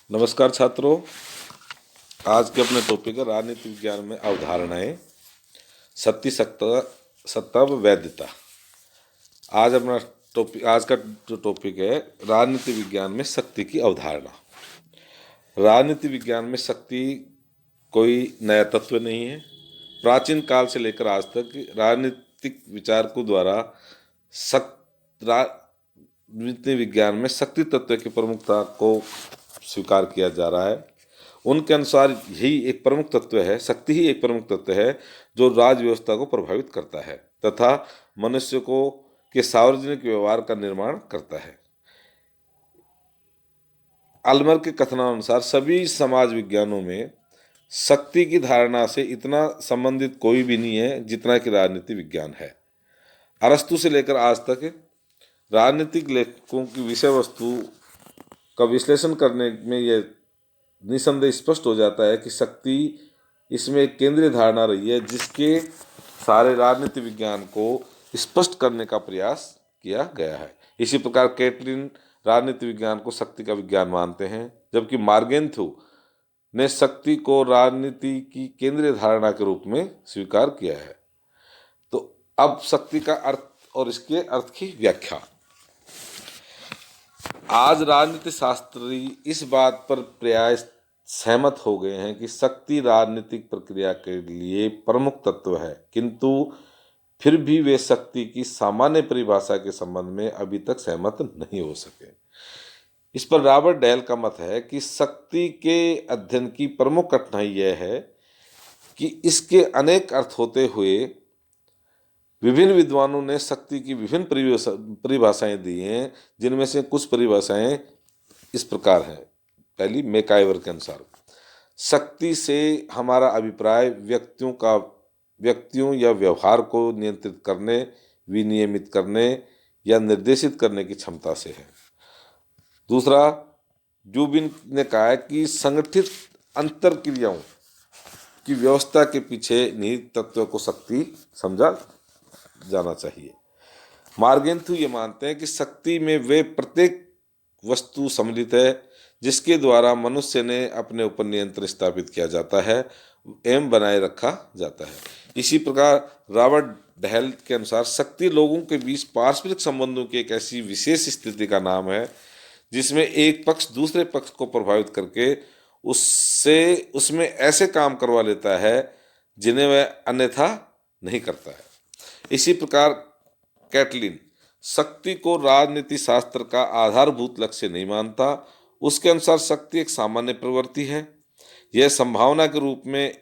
नमस्कार छात्रों। आज के अपने टॉपिक है राजनीति विज्ञान में अवधारणाएं, सत्य, सत्ता, सत्ता व वैधता। आज का जो टॉपिक है राजनीति विज्ञान में शक्ति की अवधारणा। राजनीति विज्ञान में शक्ति कोई नया तत्व नहीं है। प्राचीन काल से लेकर आज तक राजनीतिक विचारकों द्वारा राजनीति विज्ञान में शक्ति तत्व की प्रमुखता को स्वीकार किया जा रहा है। उनके अनुसार यही एक प्रमुख तत्व है, शक्ति ही एक प्रमुख तत्व है जो राज व्यवस्था को प्रभावित करता है तथा मनुष्य को के सार्वजनिक व्यवहार का निर्माण करता है। आल्मर के कथनानुसार सभी समाज विज्ञानों में शक्ति की धारणा से इतना संबंधित कोई भी नहीं है जितना कि राजनीति विज्ञान है। अरस्तु से लेकर आज तक राजनीतिक लेखकों की विषय वस्तु का विश्लेषण करने में यह निसंदेह स्पष्ट हो जाता है कि शक्ति इसमें एक केंद्रीय धारणा रही है जिसके सारे राजनीति विज्ञान को स्पष्ट करने का प्रयास किया गया है। इसी प्रकार कैटलिन राजनीति विज्ञान को शक्ति का विज्ञान मानते हैं, जबकि मार्गेंथ्यू ने शक्ति को राजनीति की केंद्रीय धारणा के रूप में स्वीकार किया है। तो अब शक्ति का अर्थ और इसके अर्थ की व्याख्या। आज राजनीति शास्त्री इस बात पर प्राय सहमत हो गए हैं कि शक्ति राजनीतिक प्रक्रिया के लिए प्रमुख तत्व है, किंतु फिर भी वे शक्ति की सामान्य परिभाषा के संबंध में अभी तक सहमत नहीं हो सके। इस पर रॉबर्ट डेल का मत है कि शक्ति के अध्ययन की प्रमुख कठिनाई यह है कि इसके अनेक अर्थ होते हुए विभिन्न विद्वानों ने शक्ति की विभिन्न परिभाषाएं दी हैं, जिनमें से कुछ परिभाषाएं इस प्रकार हैं। पहली, मैकाइवर के अनुसार शक्ति से हमारा अभिप्राय व्यक्तियों या व्यवहार को नियंत्रित करने, विनियमित करने या निर्देशित करने की क्षमता से है। दूसरा, जूबिन ने कहा है कि संगठित अंतर क्रियाओं की व्यवस्था के पीछे निहित तत्व को शक्ति समझा जाना चाहिए। मार्गेंथ्यू ये मानते हैं कि शक्ति में वे प्रत्येक वस्तु सम्मिलित है जिसके द्वारा मनुष्य ने अपने ऊपर नियंत्रण स्थापित किया जाता है एवं बनाए रखा जाता है। इसी प्रकार रॉबर्ट डेल के अनुसार शक्ति लोगों के बीच पारस्परिक संबंधों की एक ऐसी विशेष स्थिति का नाम है जिसमें एक पक्ष दूसरे पक्ष को प्रभावित करके उसमें ऐसे काम करवा लेता है जिन्हें वह अन्यथा नहीं करता है। इसी प्रकार कैटलिन शक्ति को राजनीति शास्त्र का आधारभूत लक्ष्य नहीं मानता। उसके अनुसार शक्ति एक सामान्य प्रवृत्ति है। यह संभावना के रूप में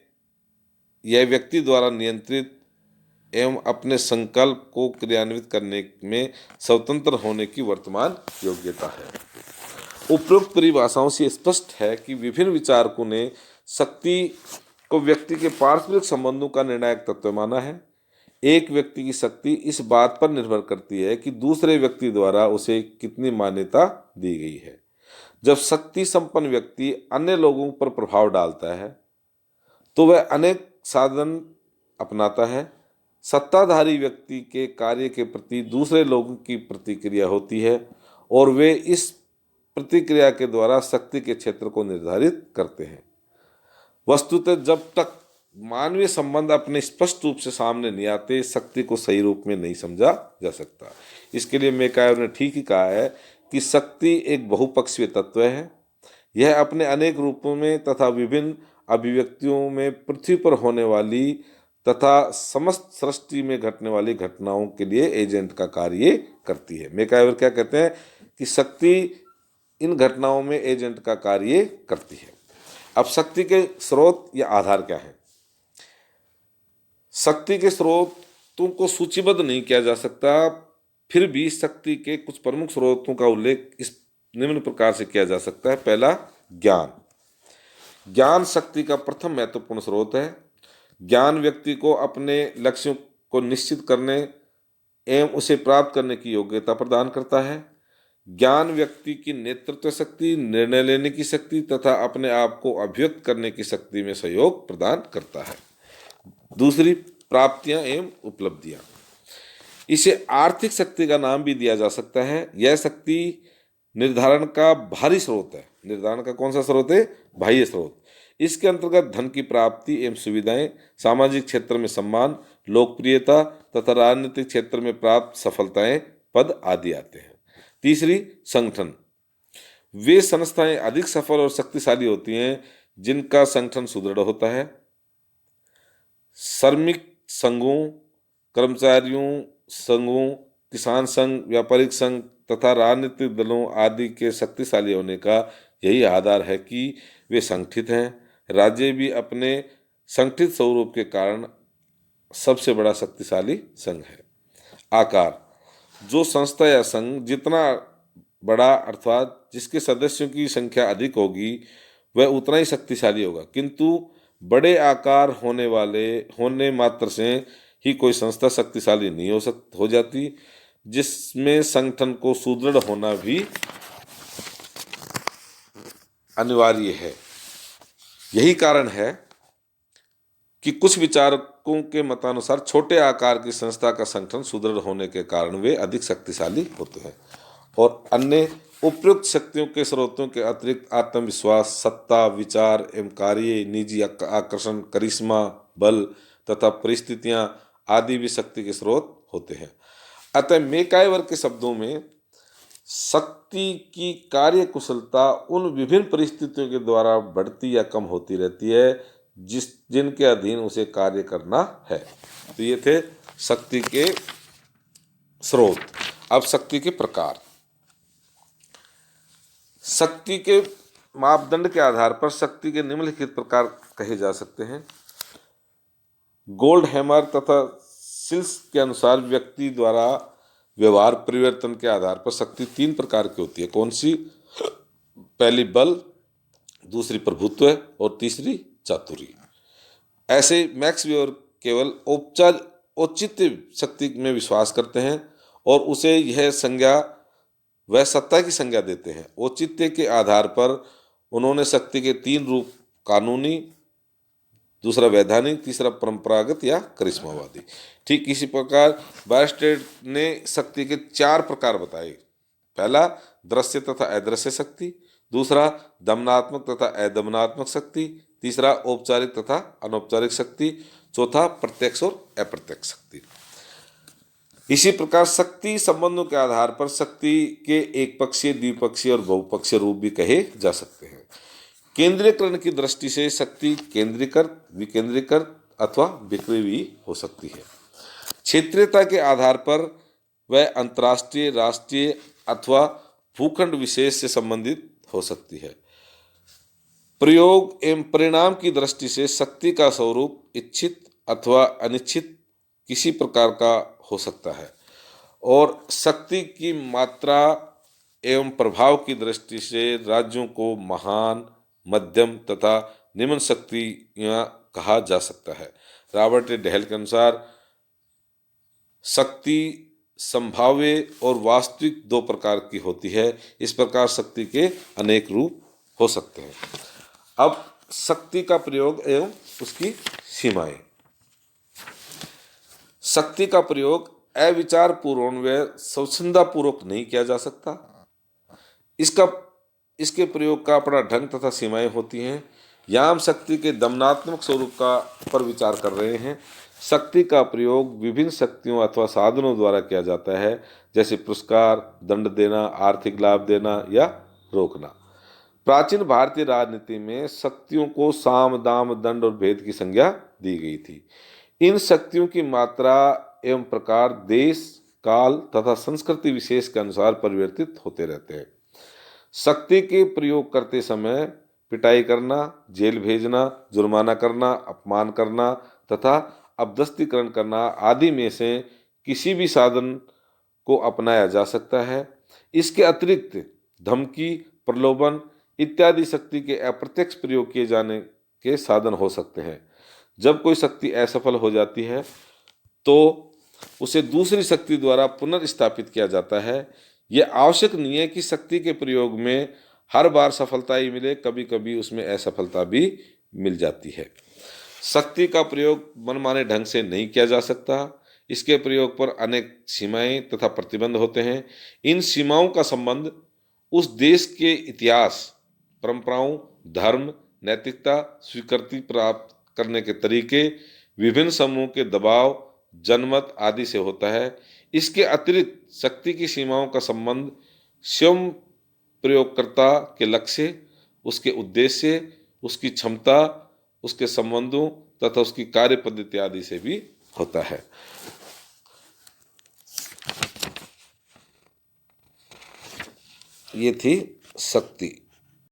यह व्यक्ति द्वारा नियंत्रित एवं अपने संकल्प को क्रियान्वित करने में स्वतंत्र होने की वर्तमान योग्यता है। उपरोक्त परिभाषाओं से स्पष्ट है कि विभिन्न विचारकों ने शक्ति को व्यक्ति के पारस्परिक संबंधों का निर्णायक तत्व माना है। एक व्यक्ति की शक्ति इस बात पर निर्भर करती है कि दूसरे व्यक्ति द्वारा उसे कितनी मान्यता दी गई है। जब शक्ति संपन्न व्यक्ति अन्य लोगों पर प्रभाव डालता है तो वह अनेक साधन अपनाता है। सत्ताधारी व्यक्ति के कार्य के प्रति दूसरे लोगों की प्रतिक्रिया होती है और वे इस प्रतिक्रिया के द्वारा शक्ति के क्षेत्र को निर्धारित करते हैं। वस्तुतः जब तक मानवीय संबंध अपने स्पष्ट रूप से सामने नहीं आते, शक्ति को सही रूप में नहीं समझा जा सकता। इसके लिए मैकाइवर ने ठीक ही कहा है कि शक्ति एक बहुपक्षीय तत्व है। यह अपने अनेक रूपों में तथा विभिन्न अभिव्यक्तियों में पृथ्वी पर होने वाली तथा समस्त सृष्टि में घटने वाली घटनाओं के लिए एजेंट का कार्य करती है। मैकाइवर क्या कहते हैं कि शक्ति इन घटनाओं में एजेंट का कार्य करती है। अब शक्ति के स्रोत या आधार क्या है? शक्ति के स्रोतों को सूचीबद्ध नहीं किया जा सकता, फिर भी शक्ति के कुछ प्रमुख स्रोतों का उल्लेख इस निम्न प्रकार से किया जा सकता है। पहला, ज्ञान। ज्ञान शक्ति का प्रथम महत्वपूर्ण स्रोत है। ज्ञान व्यक्ति को अपने लक्ष्यों को निश्चित करने एवं उसे प्राप्त करने की योग्यता प्रदान करता है। ज्ञान व्यक्ति की नेतृत्व शक्ति, निर्णय लेने की शक्ति तथा अपने आप को अभिव्यक्त करने की शक्ति में सहयोग प्रदान करता है। दूसरी, प्राप्तियां एवं उपलब्धियां। इसे आर्थिक शक्ति का नाम भी दिया जा सकता है। यह शक्ति निर्धारण का भारी स्रोत है। निर्धारण का कौन सा स्रोत है? बाह्य स्रोत। इसके अंतर्गत धन की प्राप्ति एवं सुविधाएं, सामाजिक क्षेत्र में सम्मान, लोकप्रियता तथा राजनीतिक क्षेत्र में प्राप्त सफलताएं, पद आदि आते हैं। तीसरी, संगठन। वे संस्थाएं अधिक सफल और शक्तिशाली होती हैं जिनका संगठन सुदृढ़ होता है। श्रमिक संघों, कर्मचारियों संघों, किसान संघ, व्यापारिक संघ तथा राजनीतिक दलों आदि के शक्तिशाली होने का यही आधार है कि वे संगठित हैं। राज्य भी अपने संगठित स्वरूप के कारण सबसे बड़ा शक्तिशाली संघ है। आकार। जो संस्था या संघ जितना बड़ा अर्थात जिसके सदस्यों की संख्या अधिक होगी वह उतना ही शक्तिशाली होगा, किंतु बड़े आकार होने मात्र से ही कोई संस्था शक्तिशाली नहीं हो जाती, जिसमें संगठन को सुदृढ़ होना भी अनिवार्य है। यही कारण है कि कुछ विचारकों के मतानुसार छोटे आकार की संस्था का संगठन सुदृढ़ होने के कारण वे अधिक शक्तिशाली होते हैं और अन्य उपयुक्त शक्तियों के स्रोतों के अतिरिक्त आत्मविश्वास, सत्ता, विचार एवं कार्य, निजी आकर्षण, करिश्मा, बल तथा परिस्थितियां आदि भी शक्ति के स्रोत होते हैं। अतः मैकाइवर के शब्दों में शक्ति की कार्य कुशलता उन विभिन्न परिस्थितियों के द्वारा बढ़ती या कम होती रहती है जिनके अधीन उसे कार्य करना है। तो ये थे शक्ति के स्रोत। अब शक्ति के प्रकार। शक्ति के मापदंड के आधार पर शक्ति के निम्नलिखित प्रकार कहे जा सकते हैं। गोल्डहैमर तथा सिल्स के अनुसार व्यक्ति द्वारा व्यवहार परिवर्तन के आधार पर शक्ति 3 प्रकार की होती है। कौन सी? पहली बल, दूसरी प्रभुत्व और तीसरी चातुरी। ऐसे मैक्स वेबर केवल औचित्य शक्ति में विश्वास करते हैं और उसे यह संज्ञा वह सत्ता की संज्ञा देते हैं। औचित्य के आधार पर उन्होंने शक्ति के 3 रूप, कानूनी, दूसरा वैधानिक, तीसरा परंपरागत या करिश्मावादी। ठीक इसी प्रकार बायस्टेड ने शक्ति के 4 प्रकार बताए। पहला, दृश्य तथा अदृश्य शक्ति, दूसरा दमनात्मक तथा अदमनात्मक शक्ति, तीसरा औपचारिक तथा अनौपचारिक शक्ति, चौथा प्रत्यक्ष और अप्रत्यक्ष शक्ति। इसी प्रकार शक्ति संबंधों के आधार पर शक्ति के एक पक्षीय, द्विपक्षीय और बहुपक्षीय रूप भी कहे जा सकते हैं। केंद्रीकरण की दृष्टि से शक्ति केंद्रीकृत, विकेंद्रीकृत अथवा विक्रय भी हो सकती है। क्षेत्रीयता के आधार पर वह अंतर्राष्ट्रीय, राष्ट्रीय अथवा भूखंड विशेष से संबंधित हो सकती है। प्रयोग एवं परिणाम की दृष्टि से शक्ति का स्वरूप इच्छित अथवा अनिच्छित किसी प्रकार का हो सकता है और शक्ति की मात्रा एवं प्रभाव की दृष्टि से राज्यों को महान, मध्यम तथा निम्न शक्तियां कहा जा सकता है। रॉबर्ट ए डहल के अनुसार शक्ति संभाव्य और वास्तविक 2 प्रकार की होती है। इस प्रकार शक्ति के अनेक रूप हो सकते हैं। अब शक्ति का प्रयोग एवं उसकी सीमाएं। शक्ति का प्रयोग अविचार पूर्वक व स्वच्छंदा पूर्वक नहीं किया जा सकता। इसके प्रयोग का अपना ढंग तथा सीमाएं होती हैं। यहाँ हम शक्ति के दमनात्मक स्वरूप का पर विचार कर रहे हैं। शक्ति का प्रयोग विभिन्न शक्तियों अथवा साधनों द्वारा किया जाता है, जैसे पुरस्कार, दंड देना, आर्थिक लाभ देना या रोकना। प्राचीन भारतीय राजनीति में शक्तियों को साम, दाम, दंड और भेद की संज्ञा दी गई थी। इन शक्तियों की मात्रा एवं प्रकार देश, काल तथा संस्कृति विशेष के अनुसार परिवर्तित होते रहते हैं। शक्ति के प्रयोग करते समय पिटाई करना, जेल भेजना, जुर्माना करना, अपमान करना तथा अपदस्थीकरण करना आदि में से किसी भी साधन को अपनाया जा सकता है। इसके अतिरिक्त धमकी, प्रलोभन इत्यादि शक्ति के अप्रत्यक्ष प्रयोग किए जाने के साधन हो सकते हैं। जब कोई शक्ति असफल हो जाती है तो उसे दूसरी शक्ति द्वारा पुनर्स्थापित किया जाता है। यह आवश्यक नहीं है कि शक्ति के प्रयोग में हर बार सफलता ही मिले, कभी कभी उसमें असफलता भी मिल जाती है। शक्ति का प्रयोग मनमाने ढंग से नहीं किया जा सकता। इसके प्रयोग पर अनेक सीमाएं तथा प्रतिबंध होते हैं। इन सीमाओं का संबंध उस देश के इतिहास, परंपराओं, धर्म, नैतिकता, स्वीकृति प्राप्त करने के तरीके, विभिन्न समूह के दबाव, जनमत आदि से होता है। इसके अतिरिक्त शक्ति की सीमाओं का संबंध स्वयं प्रयोगकर्ता के लक्ष्य, उसके उद्देश्य, उसकी क्षमता, उसके संबंधों तथा उसकी कार्य पद्धति आदि से भी होता है। ये थी शक्ति।